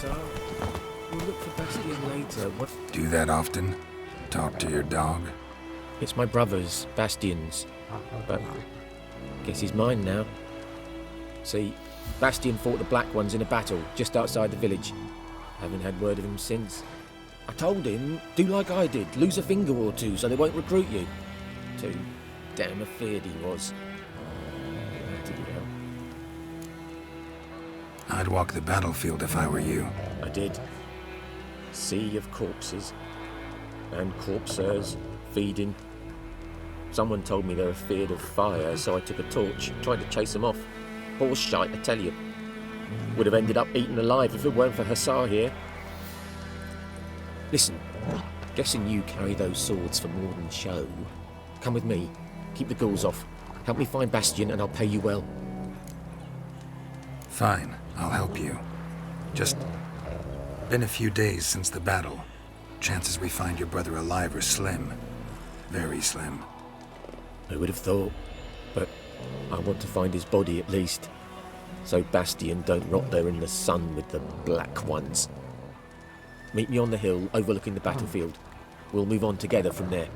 Hussar. We'll look for Bastian later. What? Do that often? Talk to your dog? It's my brother's, Bastian's. But guess he's mine now. See, Bastian fought the Black Ones in a battle just outside the village. Haven't had word of him since. I told him, do like I did, lose a finger or two so they won't recruit you. Too damn afeard he was. I'd walk the battlefield if I were you. I did. Sea of corpses. And corpsers, feeding. Someone told me they were feared of fire, so I took a torch, tried to chase them off. Horse shite, I tell you. Would have ended up eaten alive if it weren't for Hussar here. Listen, guessing you carry those swords for more than show. Come with me, keep the ghouls off. Help me find Bastian and I'll pay you well. Fine, I'll help you. Just been a few days since the battle. Chances we find your brother alive are slim. Very slim. I would have thought, but I want to find his body at least. So Bastian don't rot there in the sun with the Black Ones. Meet me on the hill overlooking the battlefield. We'll move on together from there.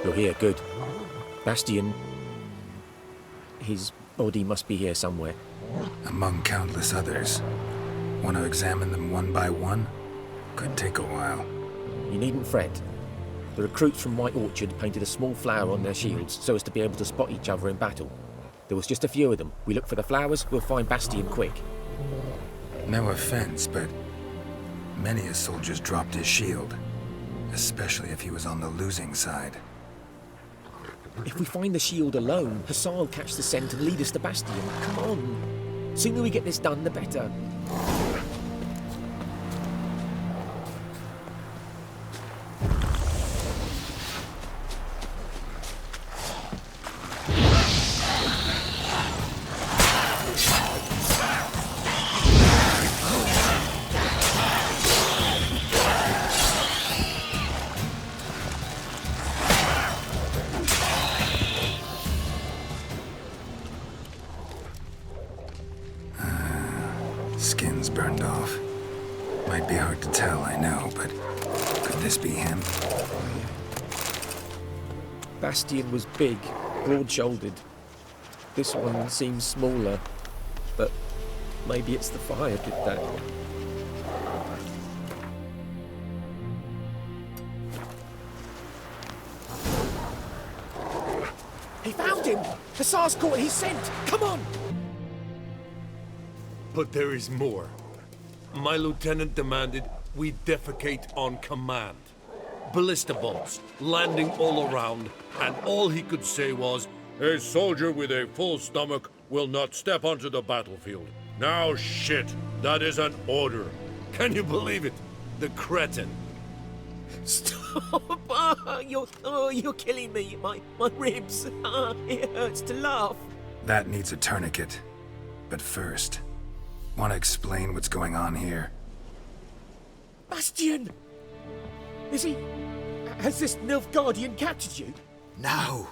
You're here, good. Bastian, his body must be here somewhere. Among countless others. Want to examine them one by one? Could take a while. You needn't fret. The recruits from White Orchard painted a small flower on their shields so as to be able to spot each other in battle. There was just a few of them. We look for the flowers, we'll find Bastian quick. No offense, but many a soldier's dropped his shield. Especially if he was on the losing side. If we find the shield alone, Hussar will catch the scent and lead us to Bastian. Come on. Sooner we get this done, the better. Skin's burned off. Might be hard to tell, I know, but could this be him? Bastian was big, broad-shouldered. This one seems smaller, but maybe it's the fire did that. He found him! Hussar's caught his scent! Come on! But there is more. My lieutenant demanded we defecate on command. Ballista bolts landing all around, and all he could say was, "A soldier with a full stomach will not step onto the battlefield." Now shit, that is an order. Can you believe it? The cretin. Stop! You're killing me. My ribs. It hurts to laugh. That needs a tourniquet. But first, want to explain what's going on here? Bastian! Has this Nilfgaardian captured you? No.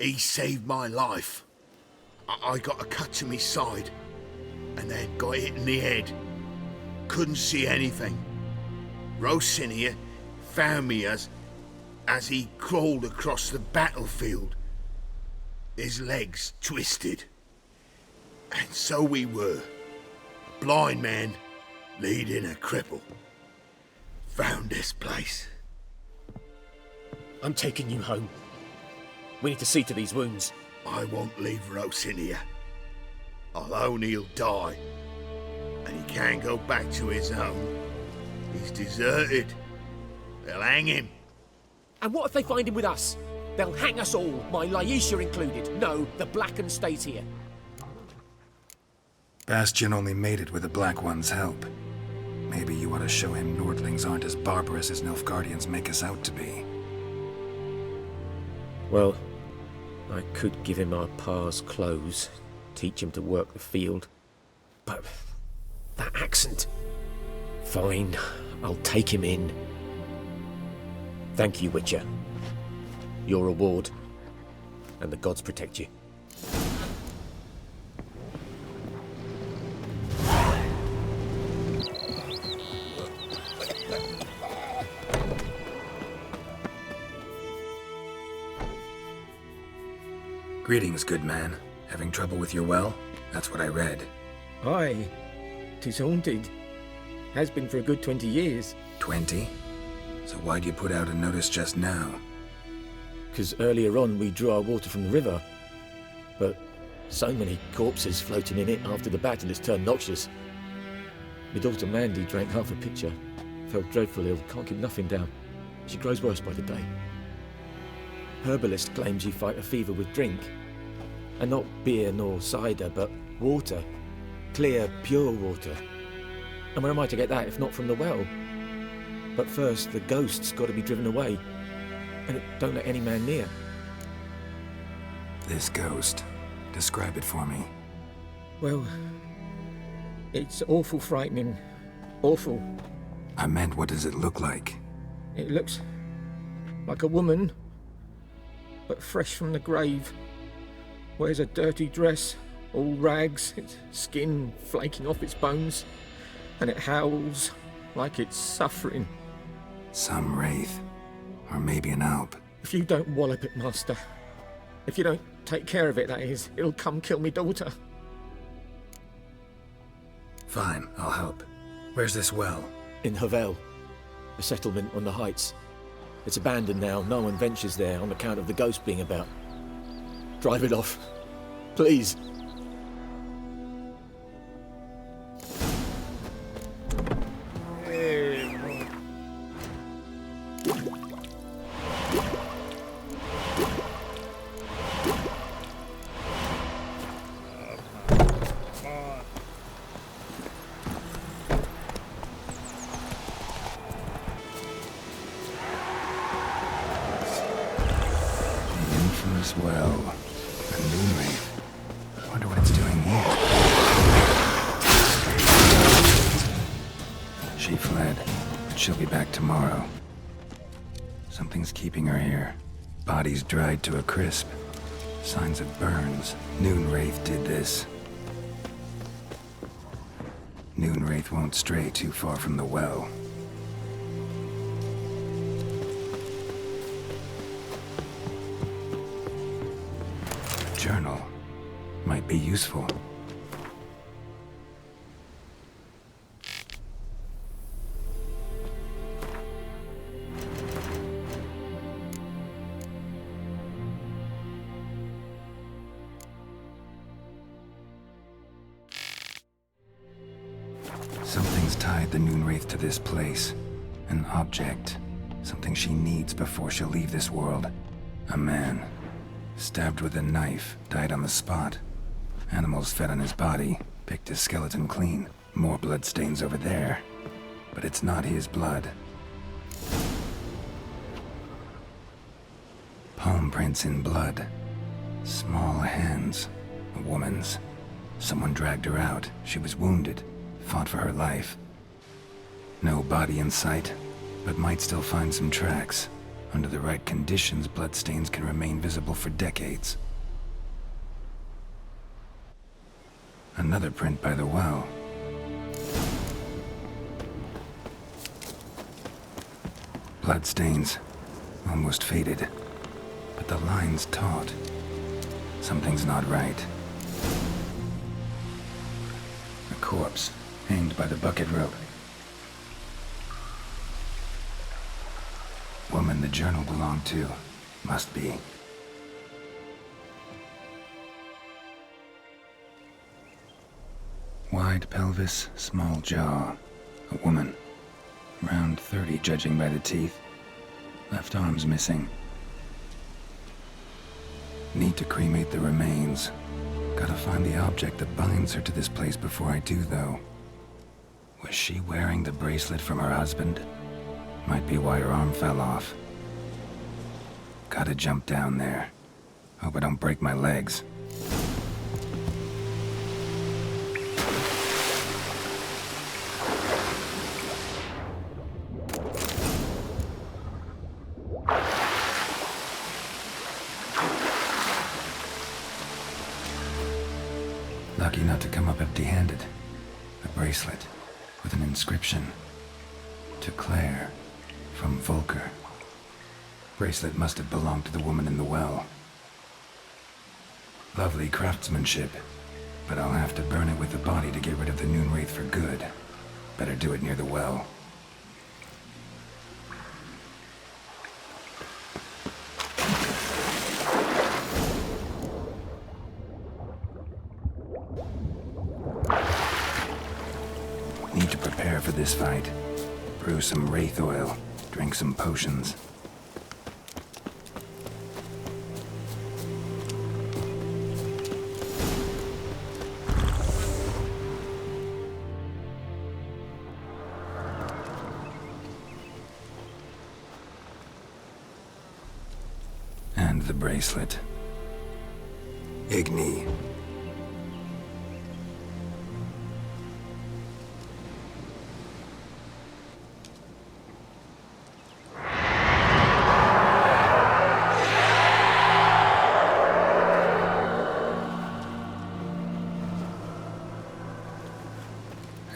He saved my life. I got a cut to my side, and then got hit in the head. Couldn't see anything. Rosinia found me as he crawled across the battlefield. His legs twisted. And so we were. A blind man leading a cripple. Found this place. I'm taking you home. We need to see to these wounds. I won't leave Rosinia. Alone he'll die. And he can't go back to his home. He's deserted. They'll hang him. And what if they find him with us? They'll hang us all, my Laisha included. No, the Blackened stays here. Bastian only made it with the Black One's help. Maybe you ought to show him Nordlings aren't as barbarous as Nilfgaardians make us out to be. Well, I could give him our pa's clothes, teach him to work the field. But that accent... Fine, I'll take him in. Thank you, Witcher. Your reward, and the gods protect you. Greetings, good man. Having trouble with your well? That's what I read. Aye, 'tis haunted. Has been for a good 20 years. 20? So why'd you put out a notice just now? 'Cause earlier on we drew our water from the river. But so many corpses floating in it after the battle it's turned noxious. My daughter Mandy drank half a pitcher. Felt dreadful ill, can't keep nothing down. She grows worse by the day. Herbalist claims you fight a fever with drink. And not beer nor cider, but water. Clear, pure water. And where am I to get that if not from the well? But first, the ghost's got to be driven away. And it don't let any man near. This ghost. Describe it for me. Well, it's awful frightening. Awful. I meant, what does it look like? It looks like a woman, but fresh from the grave. Wears a dirty dress, all rags, its skin flaking off its bones, and it howls like it's suffering. Some wraith. Or maybe an alp. If you don't wallop it, Master, if you don't take care of it, that is, it'll come kill me daughter. Fine, I'll help. Where's this well? In Havel, a settlement on the heights. It's abandoned now, no one ventures there on account of the ghost being about. Drive it off, please. Infamous well. A moon wraith. Wonder what it's doing here. She fled, but she'll be back tomorrow. Something's keeping her here. Body's dried to a crisp. Signs of burns. Noon wraith did this. Noon wraith won't stray too far from the well. Journal might be useful. Something's tied the Noon Wraith to this place. An object. Something she needs before she'll leave this world. A man. Stabbed with a knife, died on the spot. Animals fed on his body, picked his skeleton clean. More bloodstains over there. But it's not his blood. Palm prints in blood. Small hands. A woman's. Someone dragged her out. She was wounded. Fought for her life. No body in sight, but might still find some tracks. Under the right conditions, bloodstains can remain visible for decades. Another print by the well. Bloodstains. Almost faded. But the line's taut. Something's not right. A corpse, hanged by the bucket rope. Woman the journal belonged to. Must be. Wide pelvis, small jaw. A woman. Around 30, judging by the teeth. Left arm's missing. Need to cremate the remains. Gotta find the object that binds her to this place before I do, though. Was she wearing the bracelet from her husband? Might be why her arm fell off. Gotta jump down there. Hope I don't break my legs. Lucky not to come up empty-handed. A bracelet with an inscription. To Claire, from Volker. Bracelet must have belonged to the woman in the well. Lovely craftsmanship, but I'll have to burn it with the body to get rid of the Noonwraith for good. Better do it near the well. Need to prepare for this fight. Brew some wraith oil, drink some potions. And the bracelet. Igni.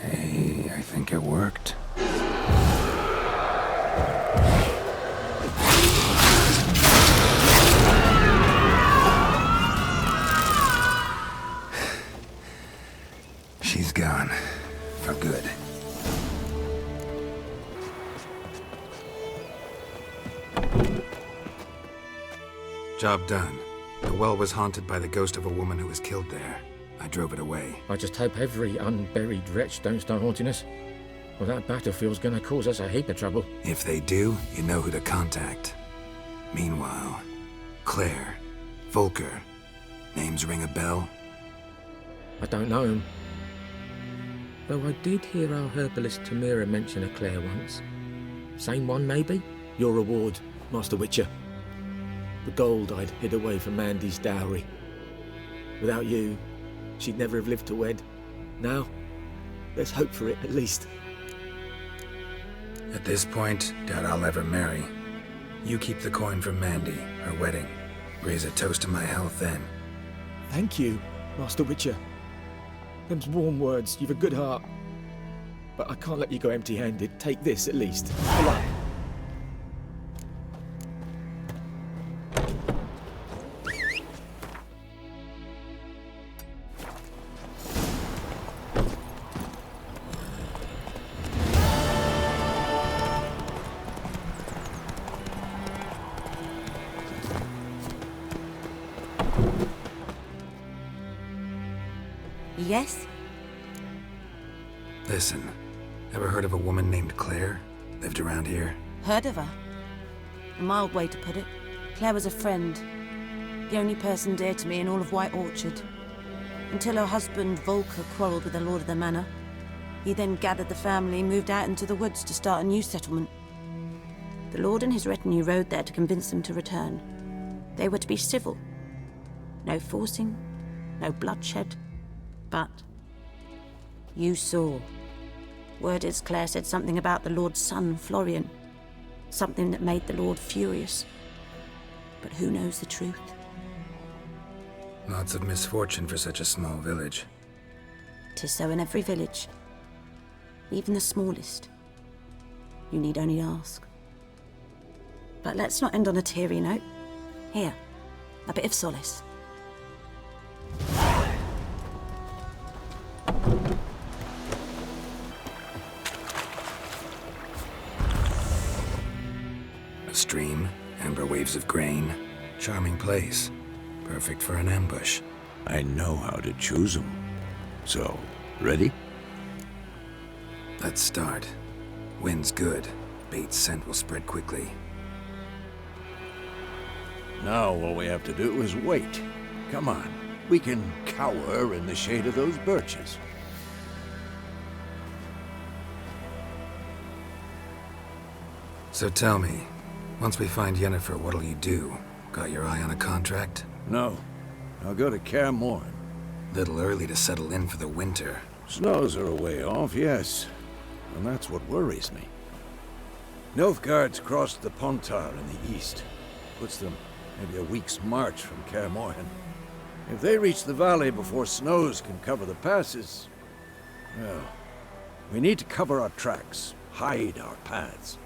Hey, I think it worked. She's gone. For good. Job done. The well was haunted by the ghost of a woman who was killed there. I drove it away. I just hope every unburied wretch don't start haunting us. Well, that battlefield's gonna cause us a heap of trouble. If they do, you know who to contact. Meanwhile, Claire, Volker. Names ring a bell? I don't know him. Though I did hear our herbalist Tamira mention a Claire once. Same one, maybe? Your reward, Master Witcher. The gold I'd hid away from Mandy's dowry. Without you, she'd never have lived to wed. Now, let's hope for it, at least. At this point, doubt I'll ever marry. You keep the coin from Mandy, her wedding. Raise a toast to my health then. Thank you, Master Witcher. Them's warm words, you've a good heart. But I can't let you go empty-handed. Take this, at least. Good luck. Yes? Listen, ever heard of a woman named Claire? Lived around here? Heard of her? A mild way to put it. Claire was a friend. The only person dear to me in all of White Orchard. Until her husband, Volker, quarreled with the lord of the manor. He then gathered the family and moved out into the woods to start a new settlement. The lord and his retinue rode there to convince them to return. They were to be civil. No forcing, no bloodshed. But you saw. Word is Claire said something about the Lord's son, Florian. Something that made the Lord furious. But who knows the truth? Lots of misfortune for such a small village. 'Tis so in every village. Even the smallest. You need only ask. But let's not end on a teary note. Here, a bit of solace. A stream, amber waves of grain. Charming place. Perfect for an ambush. I know how to choose them. So, ready? Let's start. Wind's good. Bait's scent will spread quickly. Now all we have to do is wait. Come on. We can cower in the shade of those birches. So tell me, once we find Yennefer, what'll you do? Got your eye on a contract? No. I'll go to Kaer Morhen. Little early to settle in for the winter. Snows are a way off, yes. And that's what worries me. Nilfgaard's crossed the Pontar in the east. Puts them maybe a week's march from Kaer Morhen. If they reach the valley before snows can cover the passes, well, we need to cover our tracks, hide our paths.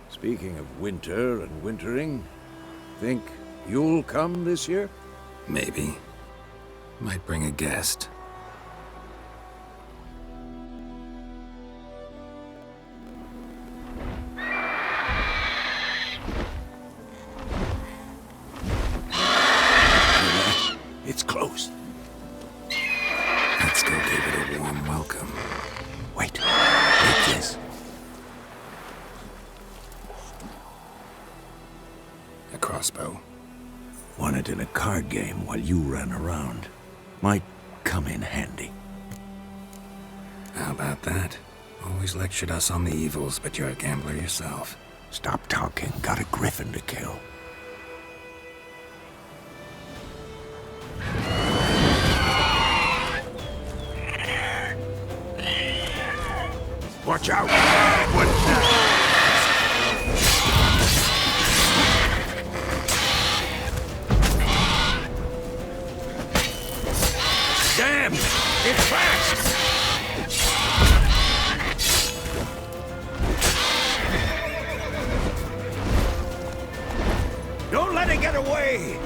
Speaking of winter and wintering, think you'll come this year? Maybe. Might bring a guest. It's close. Let's go give it a warm welcome. Wait. Take this. A crossbow. Won it in a card game while you ran around. Might come in handy. How about that? Always lectured us on the evils, but you're a gambler yourself. Stop talking. Got a Griffin to kill. Watch out! What's that? Damn! It's fast! Don't let it get away!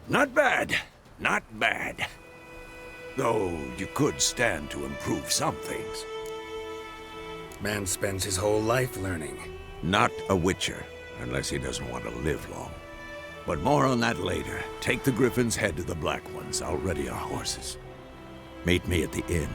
Not bad. Not bad. Though you could stand to improve some things. Man spends his whole life learning. Not a witcher, unless he doesn't want to live long. But more on that later. Take the Griffin's head to the Black Ones. I'll ready our horses. Meet me at the inn.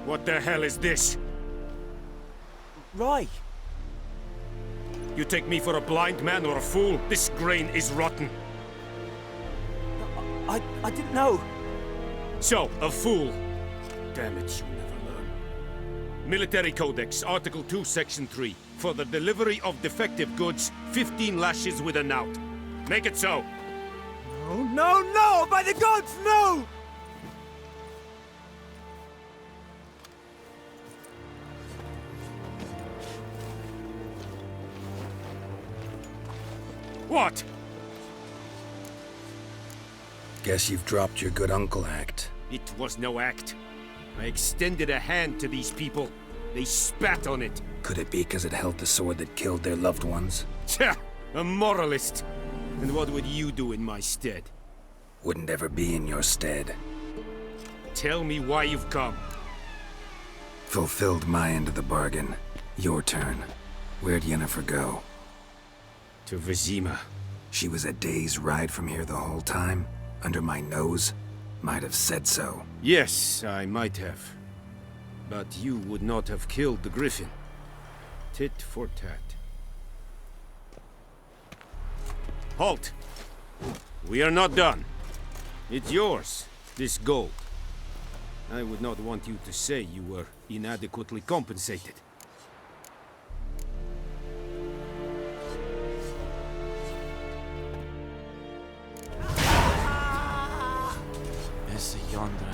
What the hell is this? Rye! You take me for a blind man or a fool? This grain is rotten. I didn't know. So, a fool. Damn it, you never learn. Military Codex, Article 2, Section 3. For the delivery of defective goods, 15 lashes with a knout. Make it so. No, no, no! By the gods, no! What? Guess you've dropped your good uncle act. It was no act. I extended a hand to these people. They spat on it. Could it be because it held the sword that killed their loved ones? Tja, a moralist. And what would you do in my stead? Wouldn't ever be in your stead. Tell me why you've come. Fulfilled my end of the bargain. Your turn. Where'd Yennefer go? To Vizima. She was a day's ride from here the whole time? Under my nose? Might have said so. Yes, I might have. But you would not have killed the Griffin. Tit for tat. Halt! We are not done. It's yours, this gold. I would not want you to say you were inadequately compensated. There's yonder